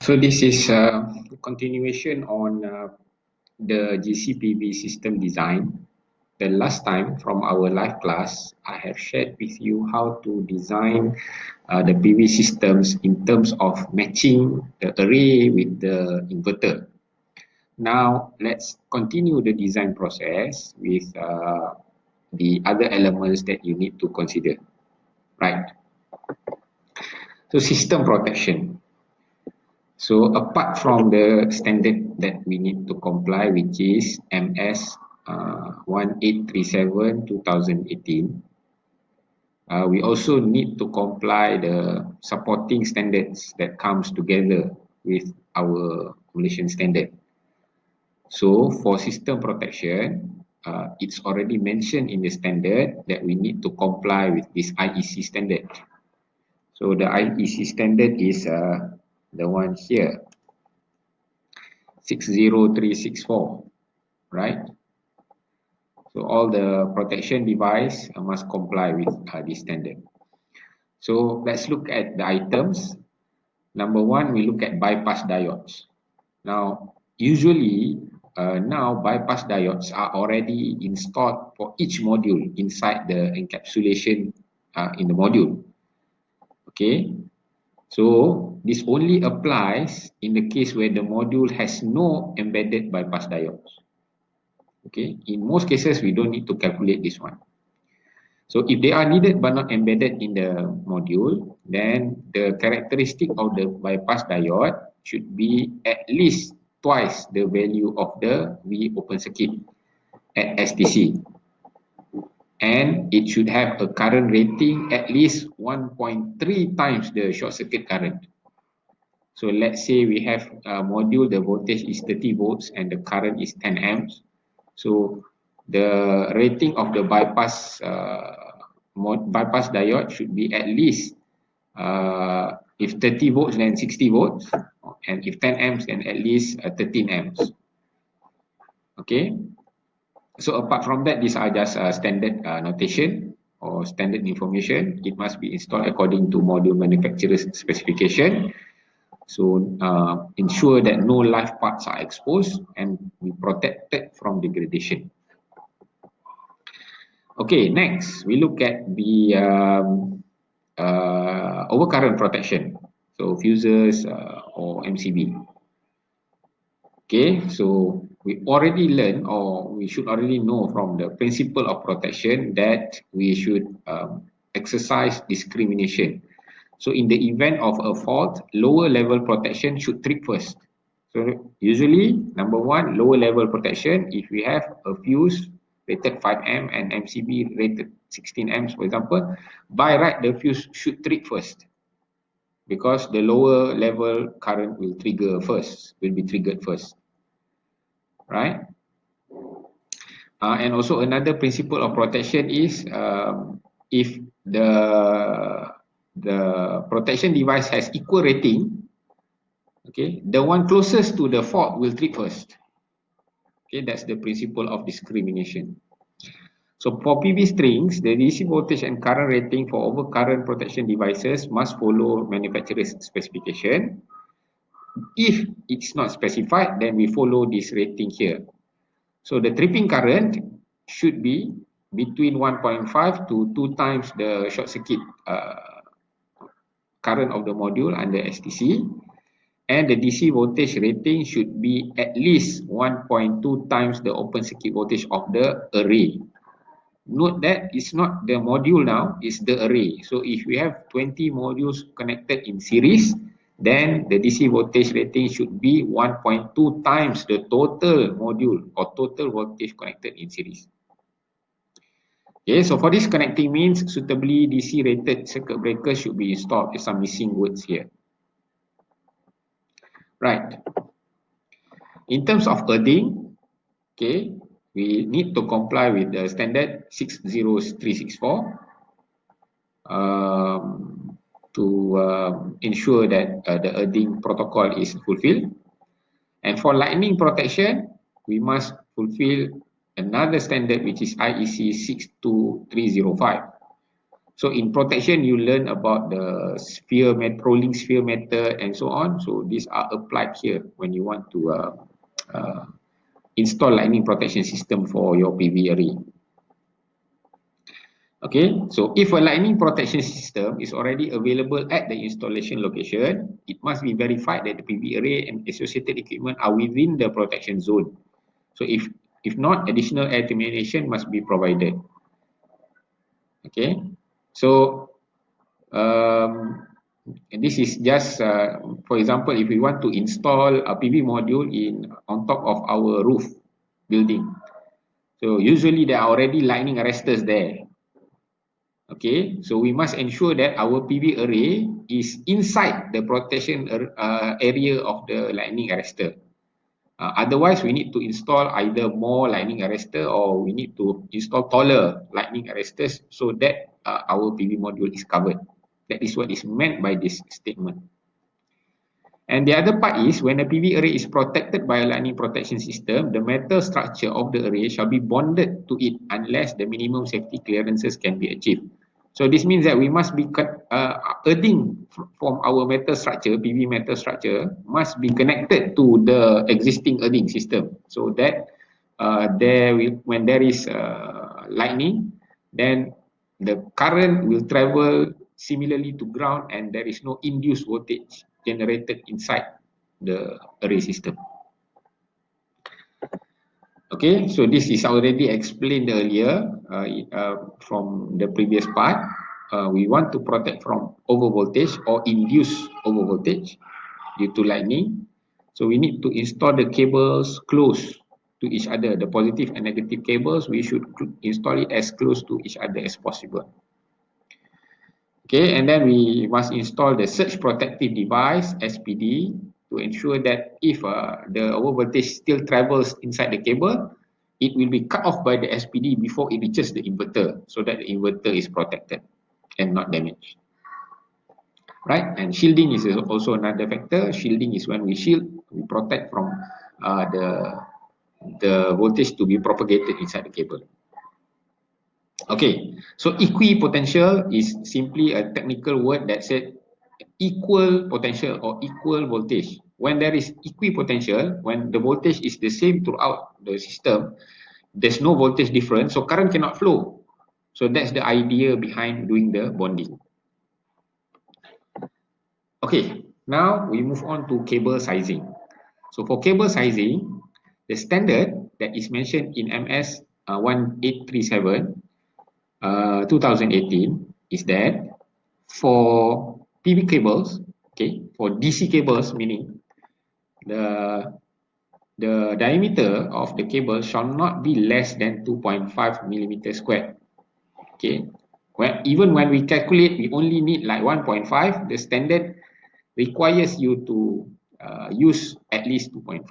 So this is a continuation on the GCPV system design. The last time from our live class, I have shared with you how to design the PV systems in terms of matching the array with the inverter. Now let's continue the design process with the other elements that you need to consider. Right. So system protection. So apart from the standard that we need to comply, which is MS 1837/2018, we also need to comply the supporting standards that comes together with our Malaysian standard. So for system protection, it's already mentioned in the standard that we need to comply with this IEC standard. So the IEC standard is the one here. 60364, right? So all the protection device must comply with this standard. So let's look at the items. Number one, we look at bypass diodes. Now, usually now bypass diodes are already installed for each module inside the encapsulation in the module. Okay, so this only applies in the case where the module has no embedded bypass diodes. Okay, in most cases, we don't need to calculate this one. So if they are needed but not embedded in the module, then the characteristic of the bypass diode should be at least twice the value of the V open circuit at STC. And it should have a current rating at least 1.3 times the short circuit current. So let's say we have a module, the voltage is 30 volts and the current is 10 amps. So the rating of the bypass diode should be at least if 30 volts then 60 volts, and if 10 amps then at least 13 amps. Okay, so apart from that, these are just standard notation or standard information. It must be installed according to module manufacturer's specification. So ensure that no live parts are exposed and be protected from degradation. Okay, next we look at the overcurrent protection. So fuses or MCB. Okay, so we already learned, or we should already know from the principle of protection, that we should exercise discrimination. So in the event of a fault, lower level protection should trip first. So usually, number one, lower level protection, if we have a fuse rated 5 amp and MCB rated 16 amps, for example, by right, the fuse should trip first, because the lower level current will be triggered first, right? And also another principle of protection is if the protection device has equal rating, okay, the one closest to the fault will trip first. Okay, that's the principle of discrimination. So for PV strings, the DC voltage and current rating for overcurrent protection devices must follow manufacturer's specification. If it's not specified, then we follow this rating here. So the tripping current should be between 1.5 to 2 times the short circuit current of the module under STC, and the DC voltage rating should be at least 1.2 times the open circuit voltage of the array. Note that it's not the module now, it's the array. So if we have 20 modules connected in series, then the DC voltage rating should be 1.2 times the total module or total voltage connected in series. Okay, so for this connecting means, suitably DC rated circuit breakers should be installed. There's some missing words here. Right. In terms of earthing, okay, we need to comply with the standard 60364 to ensure that the earthing protocol is fulfilled. And for lightning protection, we must fulfill another standard, which is IEC 62305. So in protection, you learn about the rolling sphere method and so on. So these are applied here when you want to install lightning protection system for your PV array. Okay, so if a lightning protection system is already available at the installation location, it must be verified that the PV array and associated equipment are within the protection zone. So if not, additional air termination must be provided. Okay, so and this is just for example, if we want to install a PV module on top of our roof building, so usually there are already lightning arresters there. Okay, so we must ensure that our PV array is inside the protection area of the lightning arrestor. Otherwise, we need to install either more lightning arrestor or we need to install taller lightning arresters so that our PV module is covered. That is what is meant by this statement. And the other part is when a PV array is protected by a lightning protection system, the metal structure of the array shall be bonded to it unless the minimum safety clearances can be achieved. So this means that we must be earthing from our metal structure, PV metal structure, must be connected to the existing earthing system, so that when there is lightning, then the current will travel similarly to ground and there is no induced voltage generated inside the array system. Okay, so this is already explained earlier from the previous part. We want to protect from overvoltage or induced overvoltage due to lightning. So we need to install the cables close to each other. The positive and negative cables, we should install it as close to each other as possible. Okay, and then we must install the surge protective device, SPD, to ensure that if the overvoltage still travels inside the cable, it will be cut off by the SPD before it reaches the inverter, so that the inverter is protected and not damaged. Right, and shielding is also another factor. Shielding is when we protect from the voltage to be propagated inside the cable. Okay, so equipotential is simply a technical word that said equal potential or equal voltage. When there is equipotential, when the voltage is the same throughout the system, there's no voltage difference, so current cannot flow. So that's the idea behind doing the bonding. Okay, now we move on to cable sizing. So for cable sizing, the standard that is mentioned in MS 1837 2018 is that for PV cables, okay, for DC cables, meaning the diameter of the cable shall not be less than 2.5 millimeter squared. Okay, even when we calculate, we only need like 1.5. The standard requires you to use at least 2.5.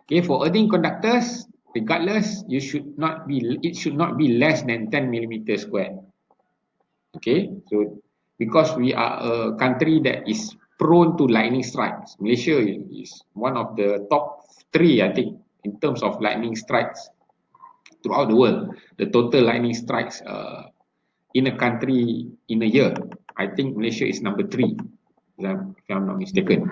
Okay, for earthing conductors, regardless, it should not be less than 10 millimeter squared. Okay, so because we are a country that is prone to lightning strikes, Malaysia is one of the top 3, I think, in terms of lightning strikes throughout the world. The total lightning strikes in a country in a year, I think Malaysia is number 3, if I'm not mistaken.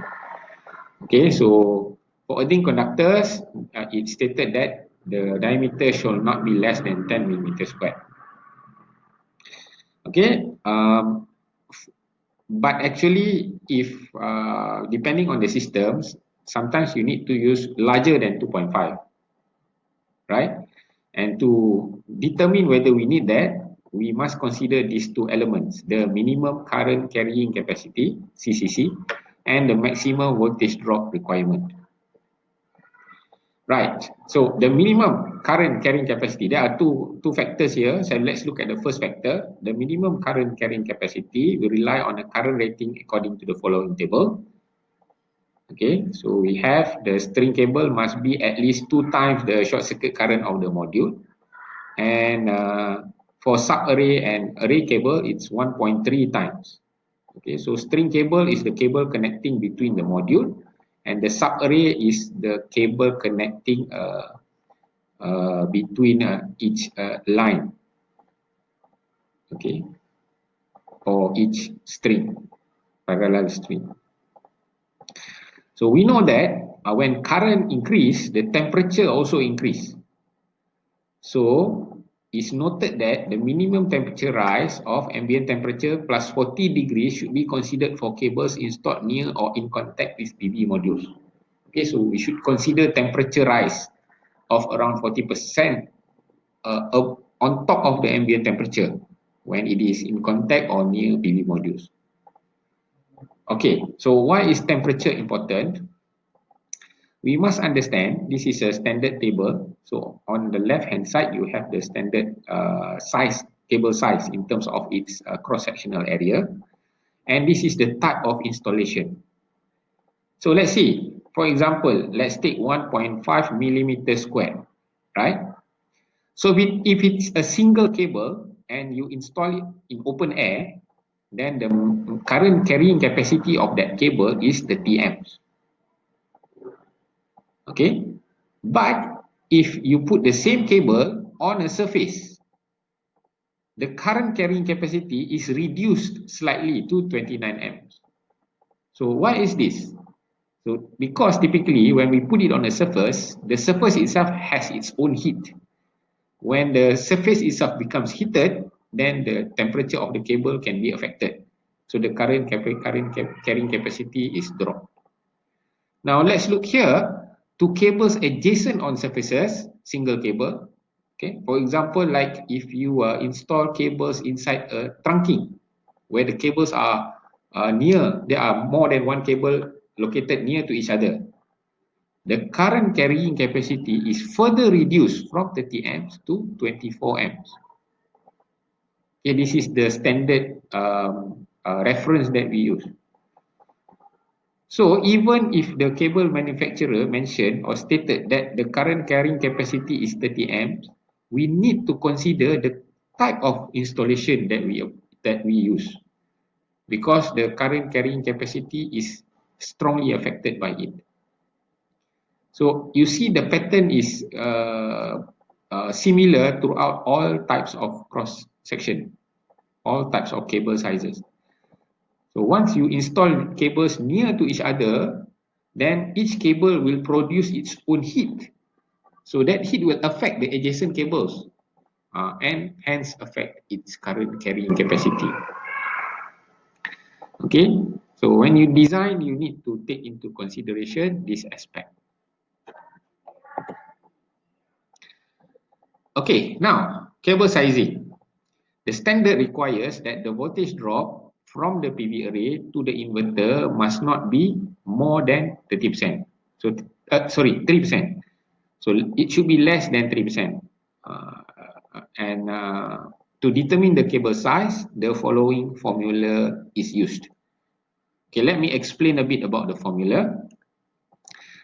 Okay, so for earthing conductors, it stated that the diameter shall not be less than 10 millimeter squared. Okay, but actually, if depending on the systems, sometimes you need to use larger than 2.5, right? And to determine whether we need that, we must consider these two elements: the minimum current carrying capacity (CCC) and the maximum voltage drop requirement. Right. So the minimum current carrying capacity, there are two factors here. So let's look at the first factor. The minimum current carrying capacity will rely on a current rating according to the following table. Okay, so we have the string cable must be at least 2 times the short circuit current of the module. And for sub-array and array cable, it's 1.3 times. Okay, so string cable is the cable connecting between the module, and the sub-array is the cable connecting between each line. okay, for each string, parallel string. So we know that when current increase, the temperature also increase. So it's noted that the minimum temperature rise of ambient temperature plus 40 degrees should be considered for cables installed near or in contact with PV modules. Okay, so we should consider temperature rise of around 40% on top of the ambient temperature when it is in contact or near PV modules. Okay, so why is temperature important? We must understand this is a standard table. So on the left hand side, you have the standard cable size in terms of its cross-sectional area. And this is the type of installation. So let's see, for example, let's take 1.5 millimeter square, right? So if it's a single cable and you install it in open air, then the current carrying capacity of that cable is 30 amps. Okay, but if you put the same cable on a surface, the current carrying capacity is reduced slightly to 29 amps. So why is this? So because typically when we put it on a surface, the surface itself has its own heat. When the surface itself becomes heated, then the temperature of the cable can be affected. So the current carrying capacity is dropped. Now let's look here to cables adjacent on surfaces, single cable. Okay, for example, like if you install cables inside a trunking, where the cables are near, there are more than one cable located near to each other. The current carrying capacity is further reduced from 30 amps to 24 amps. Okay, this is the standard reference that we use. So even if the cable manufacturer mentioned or stated that the current carrying capacity is 30 amps, we need to consider the type of installation that we use, because the current carrying capacity is strongly affected by it. So you see the pattern is similar throughout all types of cross section, all types of cable sizes. So once you install cables near to each other, then each cable will produce its own heat. So that heat will affect the adjacent cables and hence affect its current carrying capacity. Okay, so when you design, you need to take into consideration this aspect. Okay, now cable sizing. The standard requires that the voltage drop from the PV array to the inverter must not be more than 30%. So, 3%. So it should be less than 3%. And to determine the cable size, the following formula is used. Okay, let me explain a bit about the formula.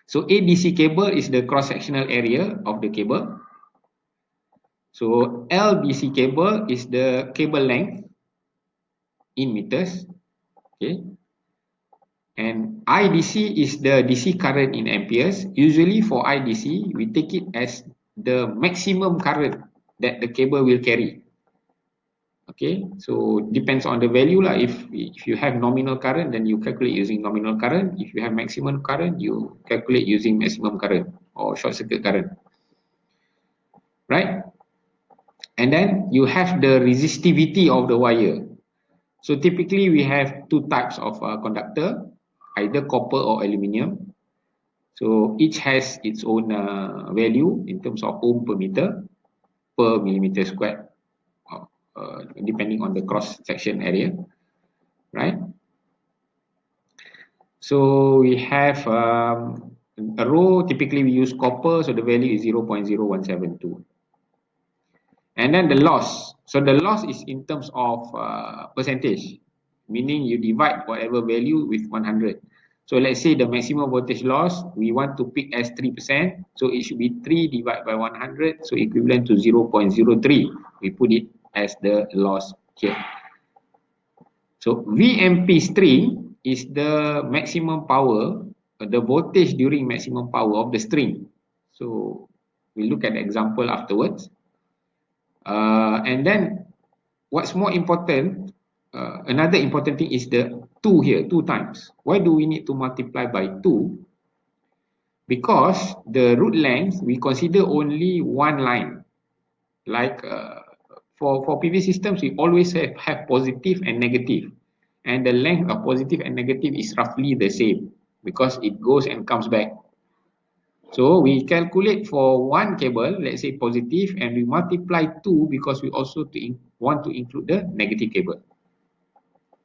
So ADC cable is the cross-sectional area of the cable. So LDC cable is the cable length in meters. Okay, and IDC is the DC current in amperes. Usually for IDC, we take it as the maximum current that the cable will carry. Okay, so depends on the value lah. If you have nominal current, then you calculate using nominal current. If you have maximum current, you calculate using maximum current or short circuit current, right? And then you have the resistivity of the wire. So typically we have two types of conductor, either copper or aluminium. So each has its own value in terms of ohm per meter per millimeter squared, depending on the cross section area, right? So we have a row, typically we use copper, so the value is 0.0172. And then the loss. So the loss is in terms of percentage, meaning you divide whatever value with 100. So let's say the maximum voltage loss, we want to pick as 3%. So it should be 3 divided by 100, so equivalent to 0.03. We put it as the loss here. So VMP string is the maximum power, the voltage during maximum power of the string. So we look at the example afterwards. And then what's more important, another important thing is the 2 here, 2 times. Why do we need to multiply by 2? Because the route length, we consider only one line. Like for PV systems, we always have positive and negative. And the length of positive and negative is roughly the same because it goes and comes back. So we calculate for one cable, let's say positive, and we multiply 2 because we also want to include the negative cable.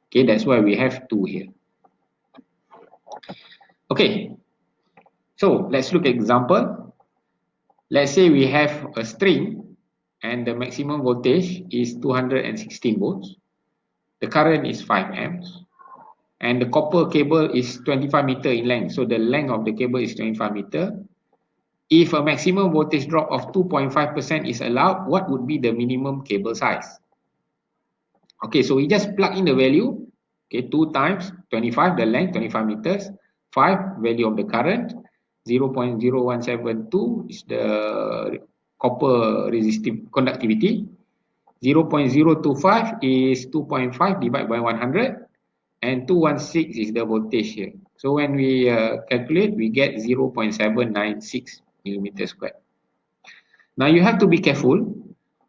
Okay, that's why we have 2 here. Okay, so let's look at example. Let's say we have a string and the maximum voltage is 216 volts. The current is 5 amps. And the copper cable is 25 meter in length. So the length of the cable is 25 meter. If a maximum voltage drop of 2.5% is allowed, what would be the minimum cable size? Okay, so we just plug in the value. Okay, 2 times 25, the length, 25 meters. 5, value of the current. 0.0172 is the copper resistive conductivity. 0.025 is 2.5 divided by 100. And 216 is the voltage here. So when we calculate, we get 0.796 millimeter squared. Now you have to be careful.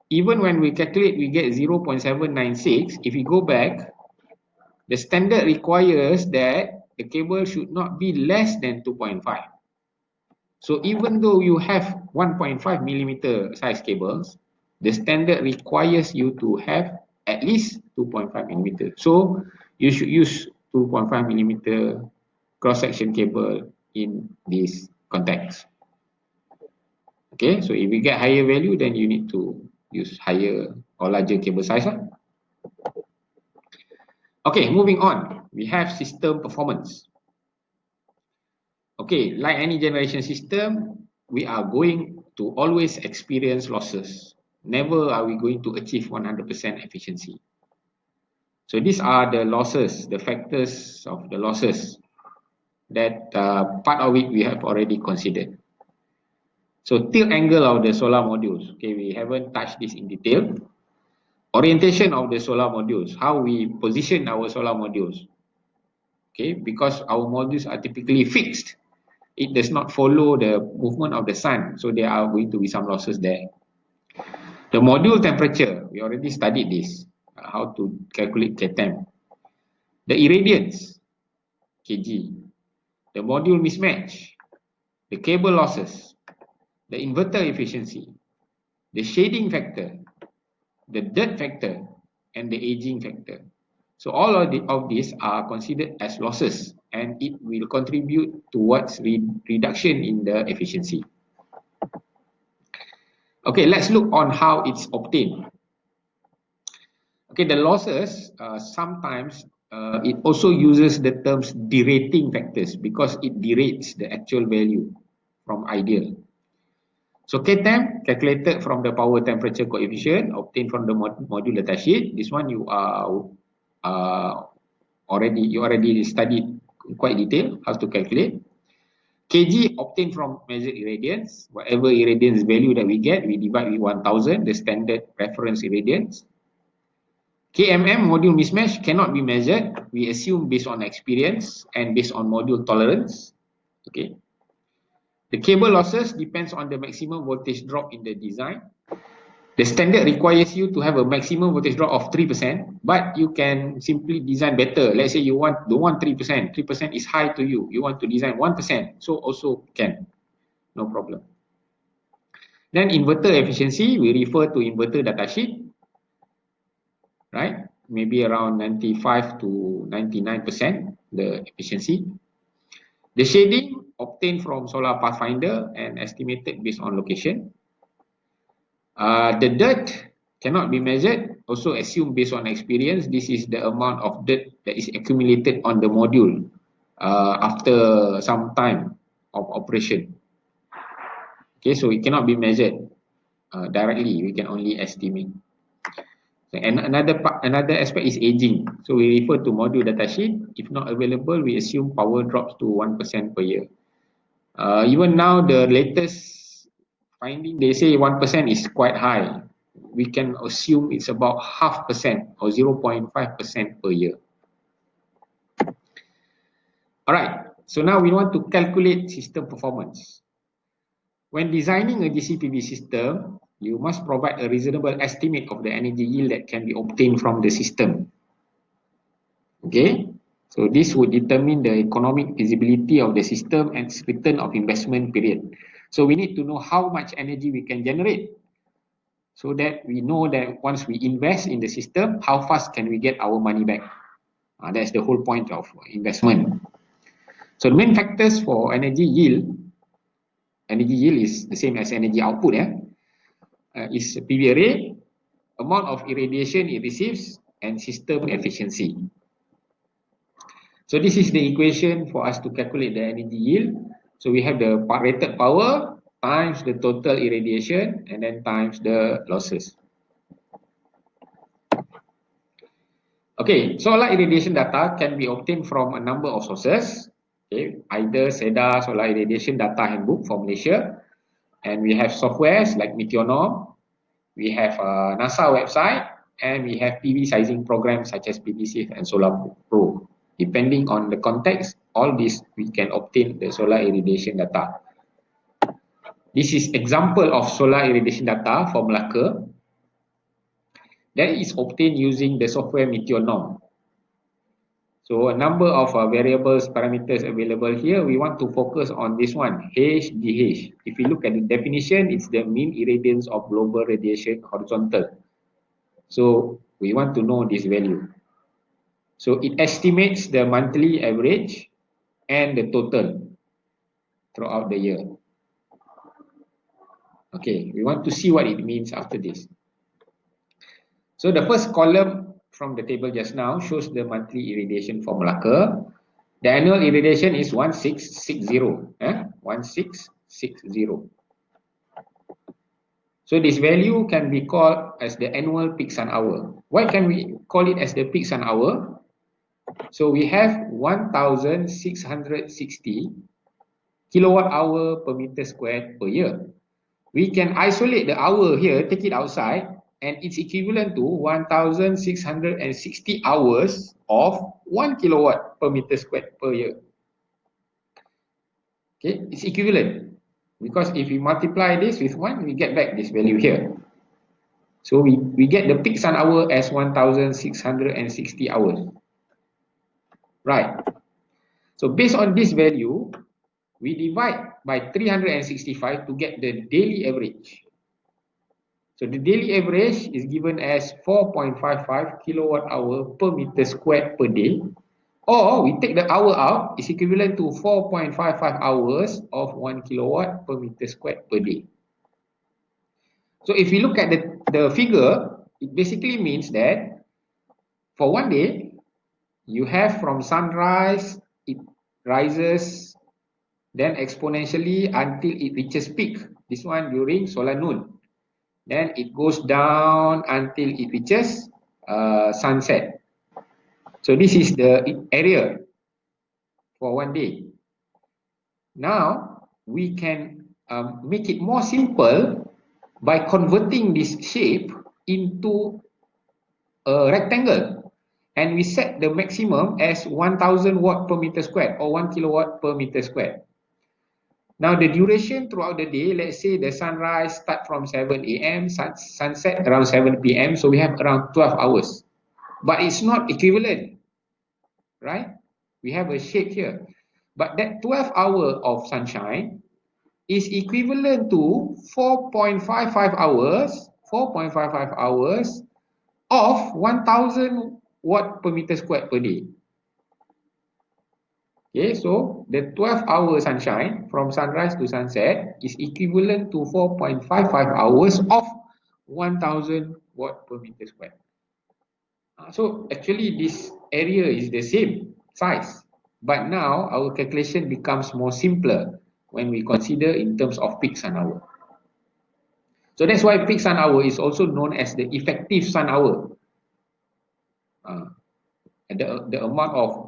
Even when we calculate, we get 0.796. If we go back, the standard requires that the cable should not be less than 2.5. So even though you have 1.5 millimeter size cables, the standard requires you to have at least 2.5 millimeter. So you should use 2.5 millimeter cross-section cable in this context. Okay, so if we get higher value, then you need to use higher or larger cable size. Okay, moving on. We have system performance. Okay, like any generation system, we are going to always experience losses. Never are we going to achieve 100% efficiency. So these are the losses, the factors of the losses that part of it we have already considered. So tilt angle of the solar modules. Okay, we haven't touched this in detail. Orientation of the solar modules, how we position our solar modules. Okay, because our modules are typically fixed, it does not follow the movement of the sun, so there are going to be some losses there. The module temperature, we already studied this, how to calculate Ktem. The irradiance, kg. The module mismatch, the cable losses, the inverter efficiency, the shading factor, the dirt factor, and the aging factor. So all of these are considered as losses, and it will contribute towards reduction in the efficiency. Okay, let's look on how it's obtained. Okay, the losses, sometimes it also uses the terms derating factors because it derates the actual value from ideal. So Ktem calculated from the power temperature coefficient obtained from the module datasheet. This one you are already studied in quite detail how to calculate. Kg obtained from measured irradiance. Whatever irradiance value that we get, we divide with 1000, the standard reference irradiance. KMM, module mismatch, cannot be measured. We assume based on experience and based on module tolerance. Okay. The cable losses depends on the maximum voltage drop in the design. The standard requires you to have a maximum voltage drop of 3%, but you can simply design better. Let's say you don't want 3%. 3% is high to you. You want to design 1%, so also can. No problem. Then inverter efficiency, we refer to inverter datasheet, right? Maybe around 95 to 99% the efficiency. The shading obtained from Solar Pathfinder and estimated based on location. The dirt cannot be measured, also assumed based on experience. This is the amount of dirt that is accumulated on the module after some time of operation. Okay, so it cannot be measured directly. We can only estimate. And another aspect is aging. So we refer to module datasheet. If not available, we assume power drops to 1% per year. Even now, the latest finding, they say 1% is quite high. we can assume it's about 0.5% or 0.5% per year. Alright, so now we want to calculate system performance. When designing a DC-PV system, you must provide a reasonable estimate of the energy yield that can be obtained from the system. Okay, so this would determine the economic feasibility of the system and its return of investment period. So we need to know how much energy we can generate, so that we know that once we invest in the system, how fast can we get our money back. That's the whole point of investment. So the main factors for energy yield is the same as energy output, is PV array, amount of irradiation it receives, and system efficiency. So this is the equation for us to calculate the energy yield. So we have the rated power times the total irradiation and then times the losses. Okay, solar irradiation data can be obtained from a number of sources. Okay, either SEDA Solar Irradiation Data Handbook for Malaysia, and we have softwares like Meteonom, we have a NASA website, and we have PV sizing programs such as PVSafe and Solar Pro. Depending on the context, all this we can obtain the solar irradiation data. This is example of solar irradiation data for Melaka that is obtained using the software Meteonom. So a number of variables, parameters available here. We want to focus on this one, HDH. If you look at the definition, it's the mean irradiance of global radiation horizontal. So we want to know this value. So it estimates the monthly average and the total throughout the year. Okay, we want to see what it means after this. So the first column from the table just now shows the monthly irradiation for Melaka. The annual irradiation is 1660. 1660. So this value can be called as the annual peak sun hour. Why can we call it as the peak sun hour? So we have 1660 kilowatt hour per meter squared per year. We can isolate the hour here, take it outside, and it's equivalent to 1660 hours of 1 kilowatt per meter squared per year. Okay, it's equivalent, because if we multiply this with 1, we get back this value here. So we get the peak sun hour as 1660 hours. Right. So based on this value, we divide by 365 to get the daily average. So the daily average is given as 4.55 kilowatt hour per meter squared per day, or we take the hour out, it's equivalent to 4.55 hours of 1 kilowatt per meter squared per day. So if you look at the figure, it basically means that for one day, you have from sunrise, it rises, then exponentially until it reaches peak. This one during solar noon. Then it goes down until it reaches sunset. So this is the area for one day. Now we can make it more simple by converting this shape into a rectangle, and we set the maximum as 1000 watt per meter squared or 1 kilowatt per meter squared. Now the duration throughout the day, let's say the sunrise start from 7 a.m., sunset around 7 p.m. So we have around 12 hours. But it's not equivalent, right? We have a shape here. But that 12 hour of sunshine is equivalent to 4.55 hours of 1000 watt per meter squared per day. Okay, so the 12-hour sunshine from sunrise to sunset is equivalent to 4.55 hours of 1000 watt per meter squared. So actually this area is the same size, but now our calculation becomes more simpler when we consider in terms of peak sun hour. So that's why peak sun hour is also known as the effective sun hour. The amount of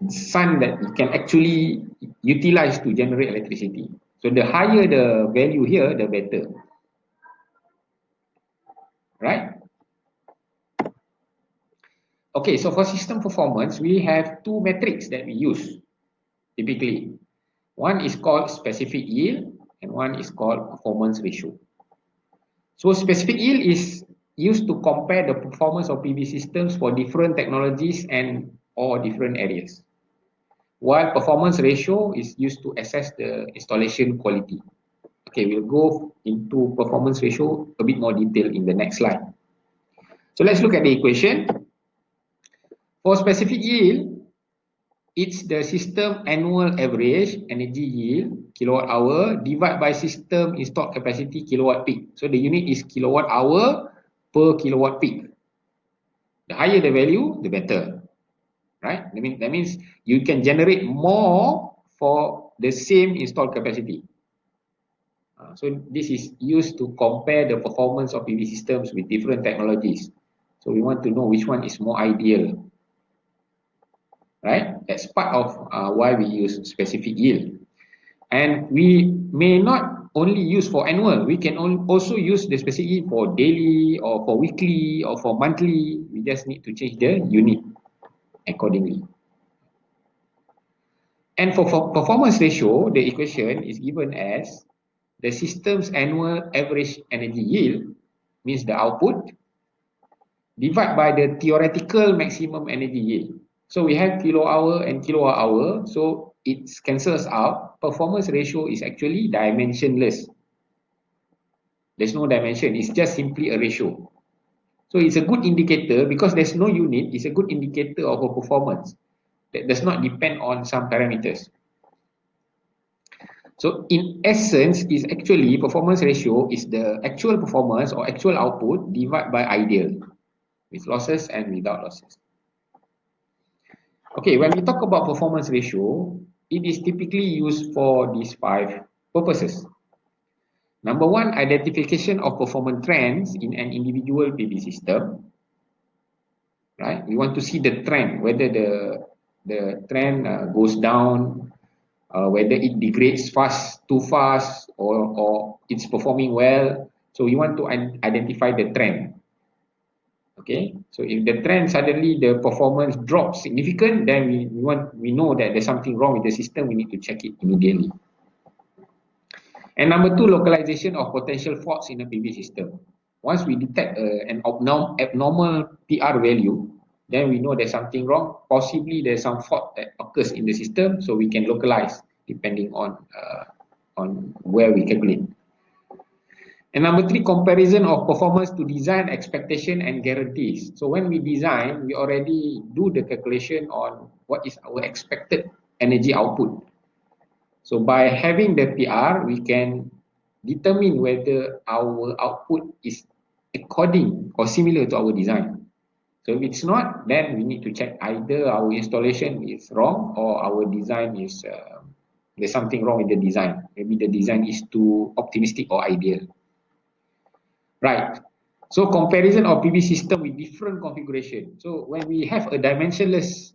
sun that it can actually utilize to generate electricity. So the higher the value here, the better. right? Okay, so for system performance, we have two metrics that we use typically. One is called specific yield and one is called performance ratio. So specific yield is used to compare the performance of PV systems for different technologies and or different areas. While performance ratio is used to assess the installation quality. Okay, we'll go into performance ratio a bit more detail in the next slide. So let's look at the equation. For specific yield, it's the system annual average energy yield kilowatt hour divided by system installed capacity kilowatt peak. So the unit is kilowatt hour per kilowatt peak. The higher the value, the better, right? That means you can generate more for the same installed capacity. So this is used to compare the performance of PV systems with different technologies. So we want to know which one is more ideal, right? That's part of why we use specific yield. And we may not only use for annual, we can also use the specific yield for daily or for weekly or for monthly. We just need to change the unit accordingly. And for performance ratio, the equation is given as the system's annual average energy yield, means the output, divided by the theoretical maximum energy yield. So we have kilowatt hour and kilowatt hour, so it cancels out. Performance ratio is actually dimensionless. There's no dimension, it's just simply a ratio. So it's a good indicator because there's no unit, it's a good indicator of a performance that does not depend on some parameters. So in essence, is actually performance ratio is the actual performance or actual output divided by ideal, with losses and without losses. Okay, when we talk about performance ratio, it is typically used for these 5 purposes. Number one, identification of performance trends in an individual PV system. Right? We want to see the trend, whether the trend goes down, whether it degrades too fast, or it's performing well. So we want to identify the trend. Okay, so if the trend suddenly the performance drops significant, then we know that there's something wrong with the system. We need to check it immediately. And number two, localization of potential faults in a PV system. Once we detect an abnormal PR value, then we know there's something wrong. Possibly there's some fault that occurs in the system, so we can localize depending on where we calculate. And number three, comparison of performance to design, expectation, and guarantees. So when we design, we already do the calculation on what is our expected energy output. So by having the PR, we can determine whether our output is according or similar to our design. So if it's not, then we need to check either our installation is wrong or our design is, there's something wrong with the design. Maybe the design is too optimistic or ideal. Right. So comparison of PV system with different configuration. So when we have a dimensionless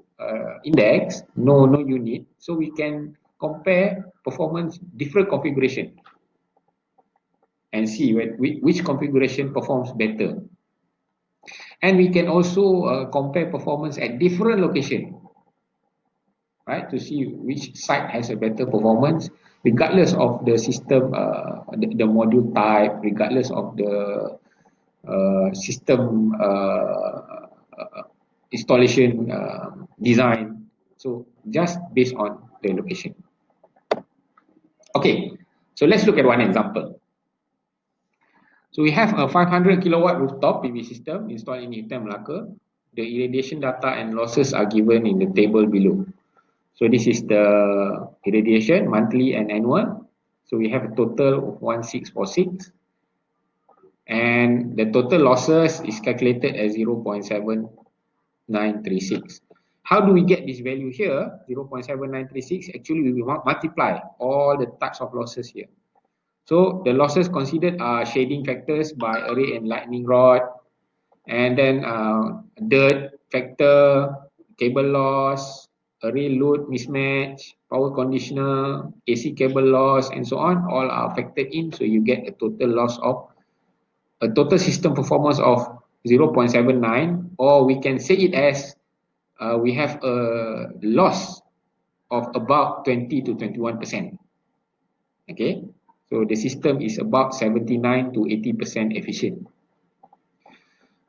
index, no unit, so we can compare performance different configuration and see which configuration performs better. And we can also compare performance at different location, right, to see which site has a better performance regardless of the system, the module type, regardless of the system installation design. So just based on the location. Okay, so let's look at one example. So we have a 500 kilowatt rooftop PV system installed in Hutan Melaka. The irradiation data and losses are given in the table below. So this is the irradiation monthly and annual. So we have a total of 1646. And the total losses is calculated as 0.7936. How do we get this value here? 0.7936. Actually, we will multiply all the types of losses here. So the losses considered are shading factors by array and lightning rod, and then dirt factor, cable loss, array load mismatch, power conditioner, AC cable loss, and so on. All are factored in, so you get a total loss of a total system performance of 0.79, or we can say it as we have a loss of about 20 to 21%. Okay, so the system is about 79 to 80% efficient.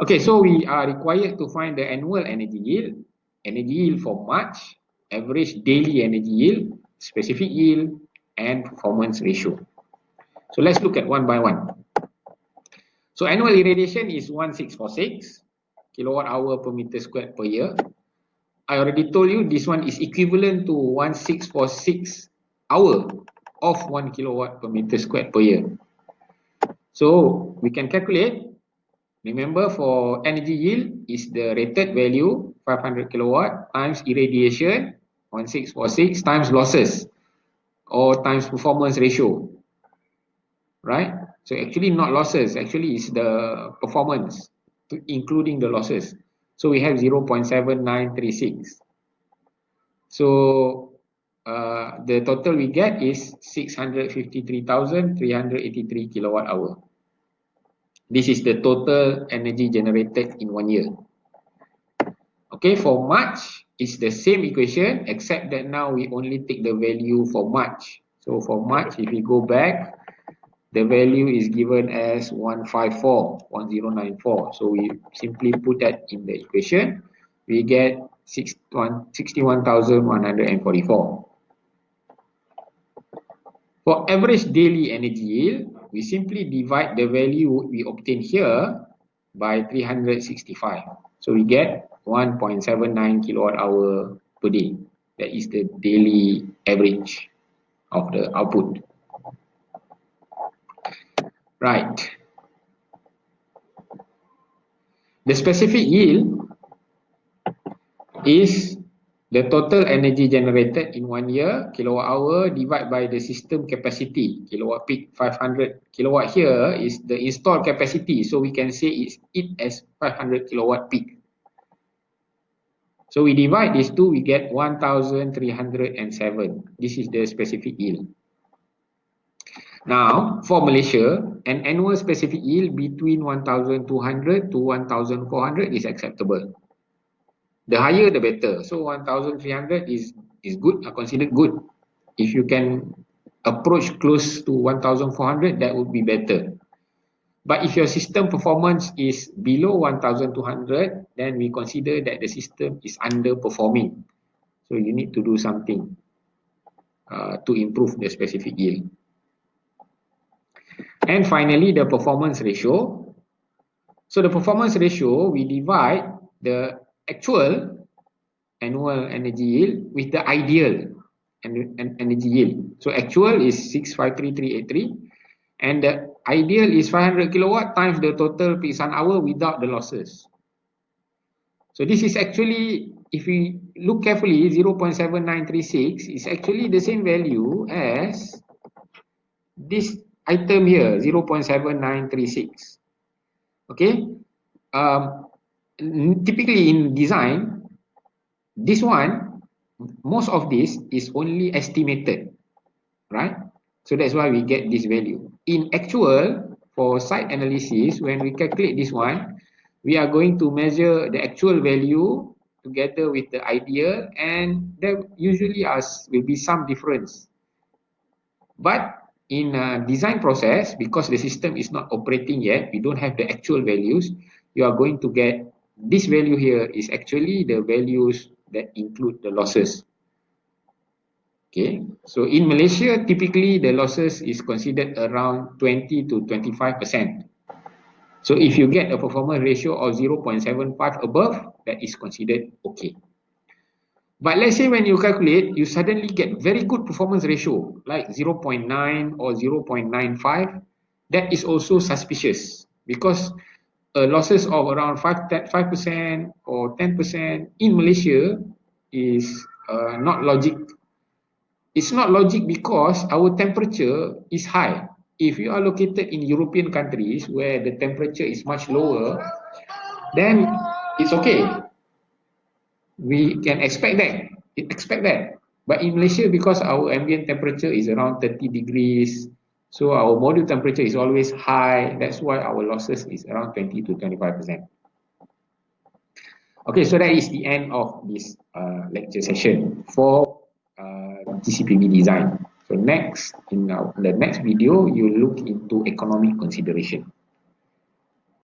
Okay, so we are required to find the annual energy yield for March, average daily energy yield, specific yield, and performance ratio. So let's look at one by one. So annual irradiation is 1646 kilowatt hour per meter squared per year. I already told you this one is equivalent to 1646 hour of 1 kilowatt per meter squared per year. So we can calculate. Remember, for energy yield is the rated value 500 kilowatt times irradiation 1646 times losses or times performance ratio, right? So actually not losses, actually is the performance including the losses. So we have 0.7936. So the total we get is 653,383 kilowatt hour. This is the total energy generated in 1 year. Okay, for March, it's the same equation, except that now we only take the value for March. So for March, if we go back, the value is given as 154, 1094. So we simply put that in the equation. We get 61,144. For average daily energy yield, we simply divide the value we obtain here by 365. So we get 1.79 kilowatt hour per day. That is the daily average of the output. Right. The specific yield is the total energy generated in 1 year, kilowatt hour, divided by the system capacity, kilowatt peak. 500 kilowatt here is the installed capacity, so we can say it as 500 kilowatt peak. So we divide these two, we get 1,307. This is the specific yield. Now, for Malaysia, an annual specific yield between 1,200 to 1,400 is acceptable. The higher the better. So 1,300 is good, considered good. If you can approach close to 1,400, that would be better. But if your system performance is below 1,200, then we consider that the system is underperforming. So you need to do something to improve the specific yield. And finally, the performance ratio. So the performance ratio, we divide the actual annual energy yield with the ideal energy yield. So actual is 653,383 and the ideal is 500 kilowatt times the total peak sun hour without the losses. So this is actually, if we look carefully, 0.7936 is actually the same value as this item here, 0.7936. Okay, typically in design, this one, most of this is only estimated, right? So that's why we get this value. In actual, for site analysis, when we calculate this one, we are going to measure the actual value together with the ideal, and there usually will be some difference. But in a design process, because the system is not operating yet, we don't have the actual values, you are going to get this value here is actually the values that include the losses. Okay, so in Malaysia, typically the losses is considered around 20 to 25%. So if you get a performance ratio of 0.75 above, that is considered okay. But let's say when you calculate, you suddenly get very good performance ratio, like 0.9 or 0.95. That is also suspicious because losses of around 5% or 10% in Malaysia is not logic. It's not logic because our temperature is high. If you are located in European countries where the temperature is much lower, then it's okay. We can expect that. But in Malaysia, because our ambient temperature is around 30 degrees, So our module temperature is always high. That's why our losses is around 20 to 25%. Okay, so that is the end of this lecture session for TCPB design. So next, in the next video, you look into economic consideration.